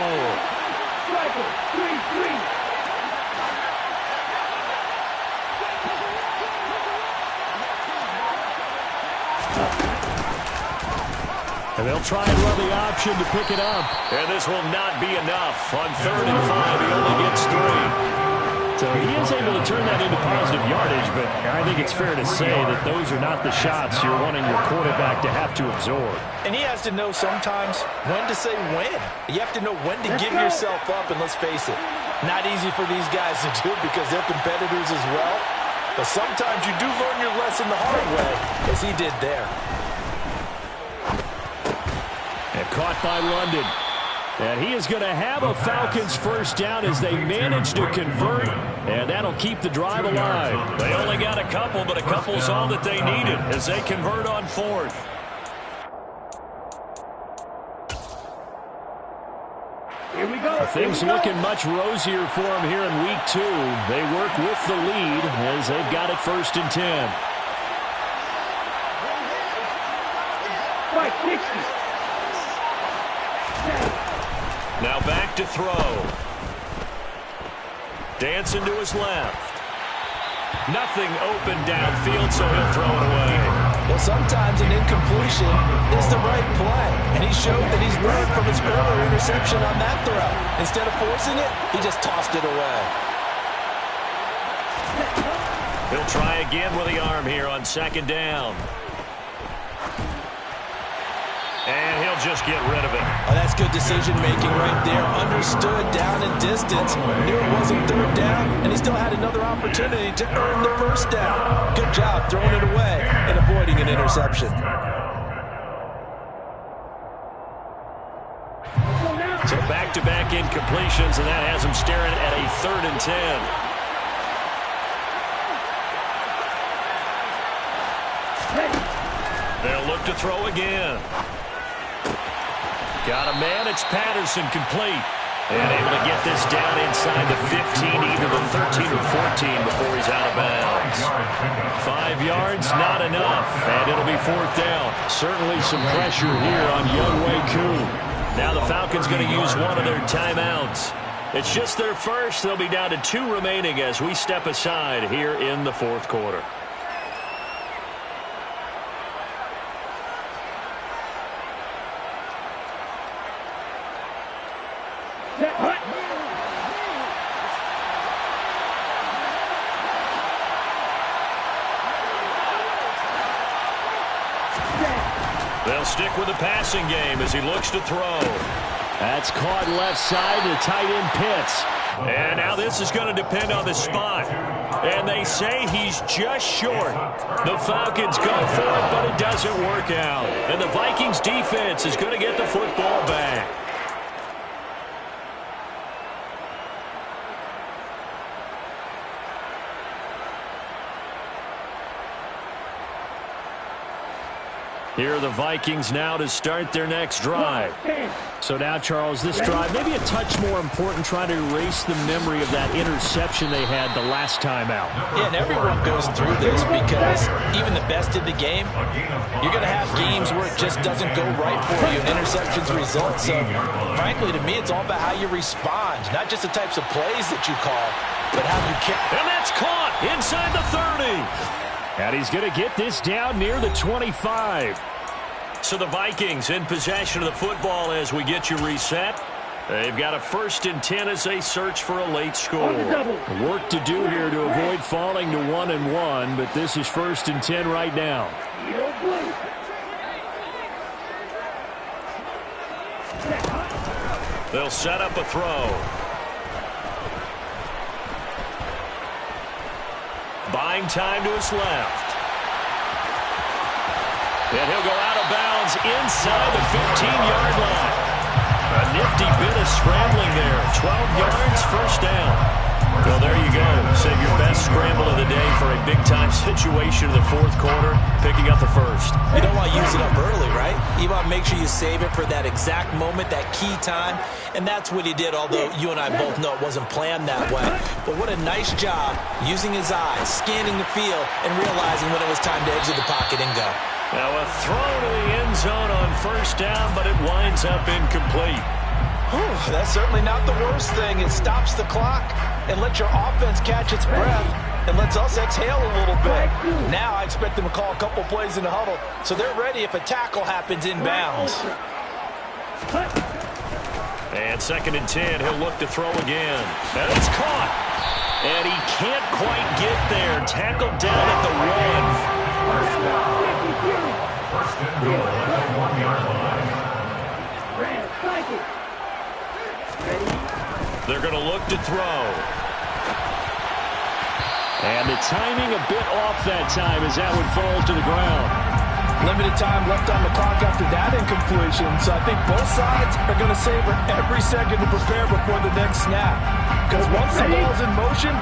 S4: And they'll try and run the option to pick it up. And this will not be enough. On 3rd and 5, he only gets 3. So he is able to turn that into positive yardage, but I think it's fair to say that those are not the shots you're wanting your quarterback to have to absorb.
S6: And he has to know sometimes when to say when. You have to know when to give yourself up, and let's face it, not easy for these guys to do because they're competitors as well. But sometimes you do learn your lesson the hard way, as he did there.
S4: And caught by London. And he is going to have a Falcons first down as they manage to convert, and that'll keep the drive alive. They only got a couple, but a couple's all that they needed as they convert on 4th.
S8: Here we go.
S4: Things looking much rosier for them here in week 2. They work with the lead as they've got it 1st and 10.
S8: Right, 60.
S4: Now back to throw. Dancing to his left. Nothing open downfield, so he'll throw it away.
S6: Well, sometimes an incompletion is the right play. And he showed that he's learned from his earlier interception on that throw. Instead of forcing it, he just tossed it away.
S4: He'll try again with the arm here on 2nd down. And he'll just get rid of it.
S6: Oh, that's good decision-making right there. Understood down and distance. Knew it wasn't 3rd down, and he still had another opportunity to earn the 1st down. Good job throwing it away and avoiding an interception.
S4: So back-to-back incompletions, and that has him staring at a 3rd and 10. They'll look to throw again. Got a man. It's Patterson complete. And able to get this down inside the 15, either the 13 or 14 before he's out of bounds. 5 yards, not enough. And it'll be 4th down. Certainly some pressure here on Younghoe Koo. Now the Falcons going to use one of their timeouts. It's just their first. They'll be down to 2 remaining as we step aside here in the 4th quarter. They'll stick with the passing game as he looks to throw. That's caught left side to tight end Pitts. And now this is going to depend on the spot. And they say he's just short. The Falcons go for it, but it doesn't work out. And the Vikings defense is going to get the football back. Here are the Vikings now to start their next drive.
S10: So now, Charles, this drive maybe a touch more important, trying to erase the memory of that interception they had the last time out.
S6: Yeah, and everyone goes through this because even the best in the game, you're going to have games where it just doesn't go right for you and interceptions result. So, frankly, to me, it's all about how you respond, not just the types of plays that you call, but how you kick.
S4: And that's caught inside the 30. And he's going to get this down near the 25. So the Vikings in possession of the football as we get you reset. They've got a 1st and 10 as they search for a late score. Work to do here to avoid falling to 1-1, but this is 1st and 10 right now. They'll set up a throw. Buying time to his left. And he'll go out of bounds inside the 15-yard line. A nifty bit of scrambling there. 12 yards, 1st down. Well, there you go. Save your best scramble of the day for a big-time situation in the 4th quarter, picking up the 1st.
S6: You don't want to use it up early, right? You want to make sure you save it for that exact moment, that key time, and that's what he did, although you and I both know it wasn't planned that way. But what a nice job using his eyes, scanning the field, and realizing when it was time to exit the pocket and go.
S4: Now a throw to the end zone on 1st down, but it winds up incomplete.
S7: Whew, that's certainly not the worst thing. It stops the clock and lets your offense catch its breath and lets us exhale a little bit. Now I expect them to call a couple plays in the huddle so they're ready if a tackle happens inbounds.
S4: And 2nd and 10, he'll look to throw again. And it's caught. And he can't quite get there. Tackled down at the 1.
S9: 1st and goal at the 1-yard line.
S4: They're going to look to throw. And the timing a bit off that time as that one falls to the ground.
S7: Limited time left on the clock after that incompletion, so I think both sides are going to savor every second to prepare before the next snap. Because once the ball's in motion,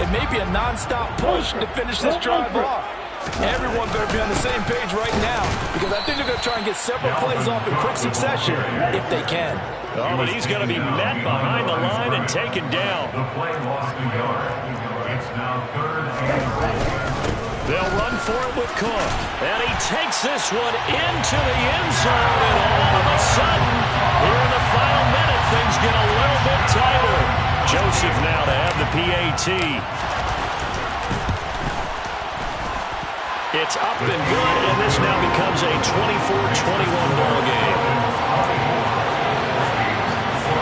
S7: it may be a non-stop push to finish this drive off. Everyone better be on the same page right now because I think they're going to try and get several plays off in quick succession if they can.
S4: Oh, but he's going to be met behind the line and taken down.
S9: The play lost a yard. It's now 3rd and goal.
S4: They'll run for it with Cook. And he takes this one into the end zone. And all of a sudden, here in the final minute, things get a little bit tighter. Joseph now to have the PAT. It's up and good, and this now becomes a 24-21 ball game.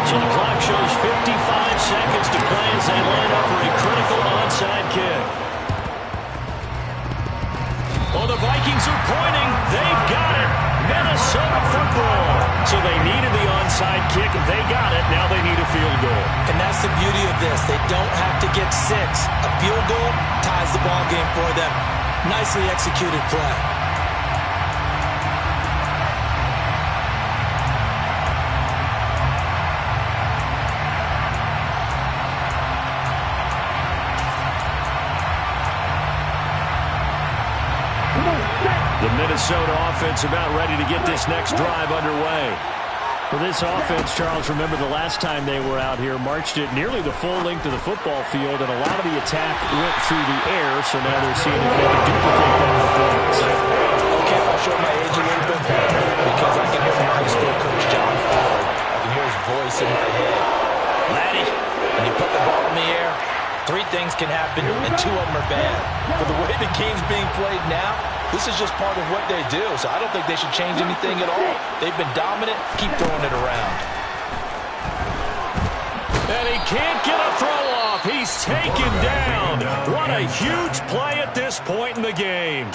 S4: So the clock shows 55 seconds to play as they line up for a critical onside kick. Well, the Vikings are pointing. They've got it. Minnesota football. So they needed the onside kick. They got it. Now they need a field goal.
S6: And that's the beauty of this. They don't have to get 6. A field goal ties the ball game for them. Nicely executed play.
S4: The Minnesota offense about ready to get this next drive underway.
S10: For this offense, Charles, remember the last time they were out here, marched it nearly the full length of the football field, and a lot of the attack went through the air, so now they're seeing if they can duplicate that performance.
S6: Okay, I'll show my age a little bit because I can hear my high school coach, John Ford. I can hear his voice in my head. Laddie, when you put the ball in the air, 3 things can happen, and 2 of them are bad. For the way the game's being played now, this is just part of what they do, so I don't think they should change anything at all. They've been dominant. Keep throwing it around.
S4: And he can't get a throw off. He's taken down. What a huge play at this point in the game.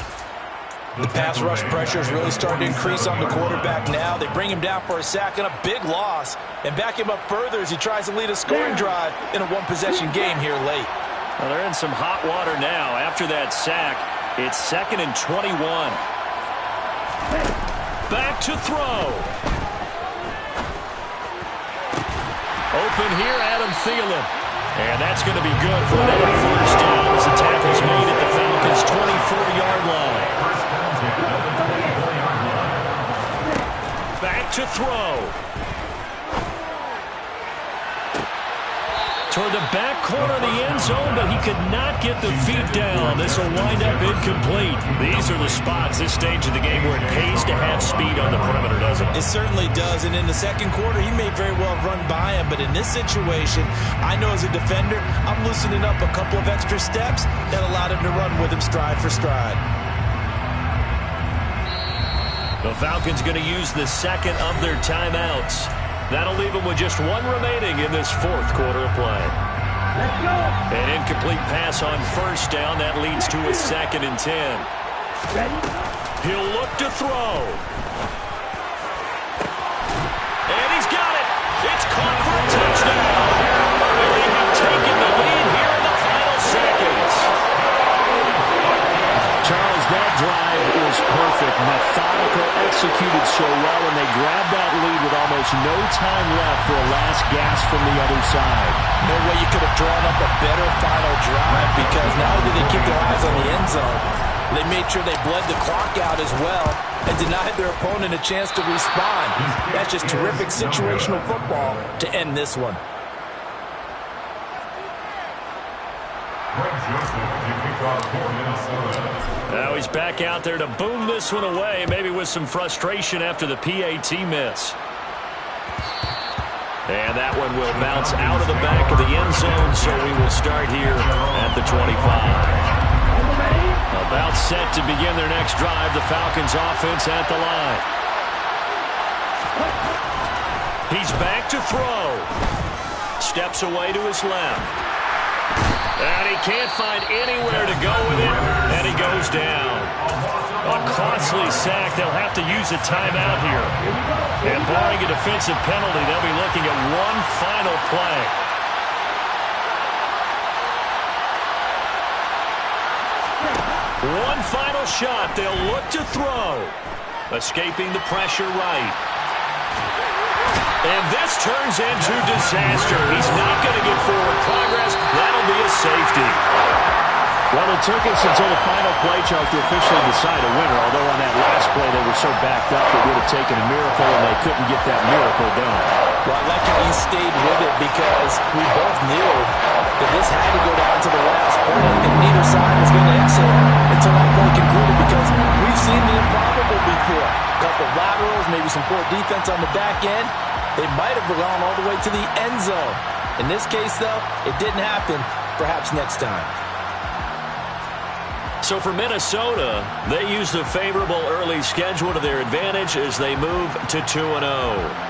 S6: The pass rush pressure is really starting to increase on the quarterback now. They bring him down for a sack and a big loss and back him up further as he tries to lead a scoring drive in a one-possession game here late.
S4: Well, they're in some hot water now after that sack. It's 2nd and 21. Back to throw. Open here, Adam Thielen. And that's going to be good for another 1st down as the tackle's made at the Falcons' 24-yard line. back to throw. Toward the back corner of the end zone, but he could not get the feet down. This will wind up incomplete. These are the spots, this stage of the game, where it pays to have speed on the perimeter, doesn't it?
S6: It certainly does, and in the second quarter, he may very well have run by him, but in this situation, I know as a defender, I'm loosening up a couple of extra steps that allowed him to run with him stride for stride.
S4: The Falcons going to use the second of their timeouts. That'll leave them with just one remaining in this fourth quarter of play.
S8: Let's go.
S4: An incomplete pass on first down. That leads to a 2nd and 10.
S8: Ready.
S4: He'll look to throw. And he's got it. It's caught for a touchdown. And they have taken the lead here in the final seconds. Charles, that drive was perfect. Methodical, executed so well, and they grabbed that lead with almost no time left for a last gasp from the other side.
S6: No way you could have drawn up a better final drive, because not only did they keep their eyes on the end zone, they made sure they bled the clock out as well and denied their opponent a chance to respond. That's just terrific situational football to end this one.
S4: Now he's back out there to boom this one away, maybe with some frustration after the PAT miss. And that one will bounce out of the back of the end zone, so we will start here at the 25. About set to begin their next drive, the Falcons offense at the line. He's back to throw. Steps away to his left. And he can't find anywhere to go with it, and he goes down. A costly sack. They'll have to use a timeout here. And barring a defensive penalty, they'll be looking at one final play. One final shot. They'll look to throw. Escaping the pressure right. And this turns into disaster. He's not going to get forward progress. That'll be a safety.
S10: Well, it took us until the final play, Charles, to officially decide a winner, although on that last play they were so backed up it would have taken a miracle, and they couldn't get that miracle done.
S6: Well, I like how he stayed with it, because we both knew that this had to go down to the last play, and neither side was going to exit until that play concluded, because we've seen the improbable before. A couple of laterals, maybe some poor defense on the back end. They might have gone all the way to the end zone. In this case, though, it didn't happen. Perhaps next time.
S4: So for Minnesota, they use the favorable early schedule to their advantage as they move to 2-0.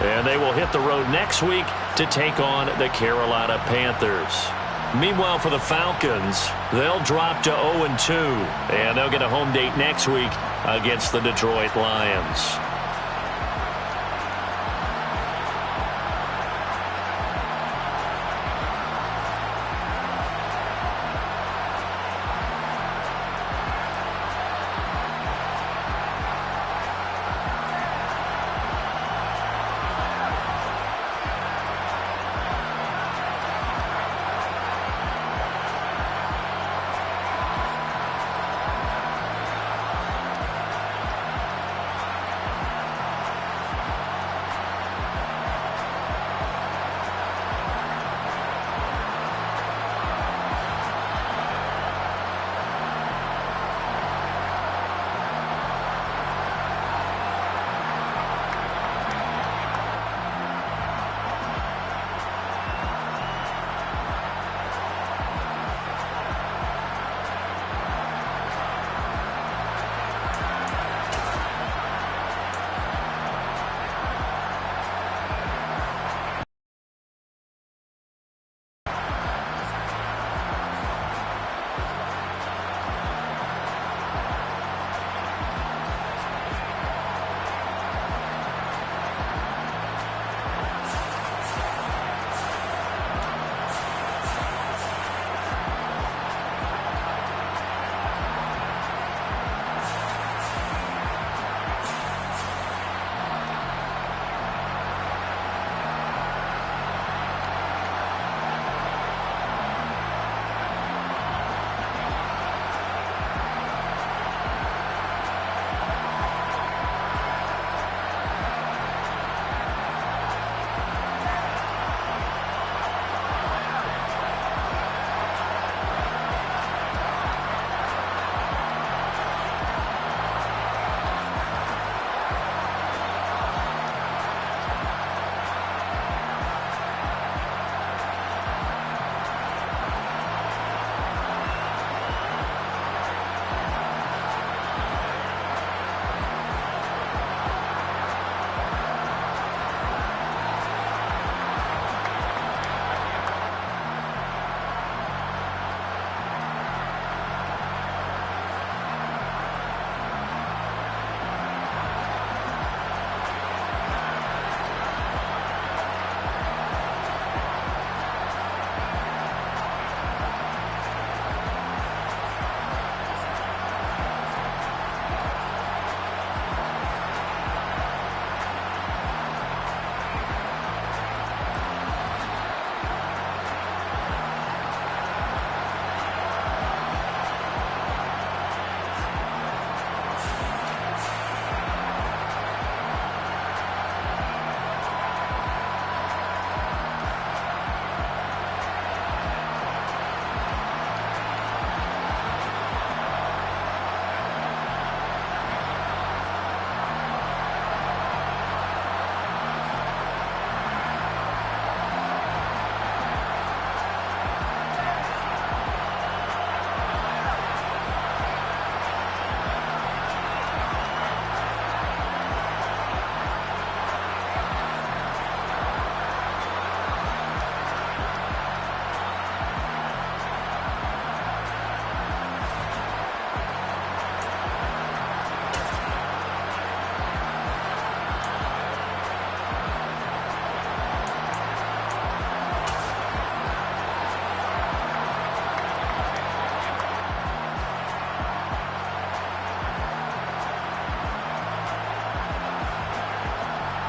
S4: And they will hit the road next week to take on the Carolina Panthers. Meanwhile, for the Falcons, they'll drop to 0-2. And they'll get a home date next week against the Detroit Lions.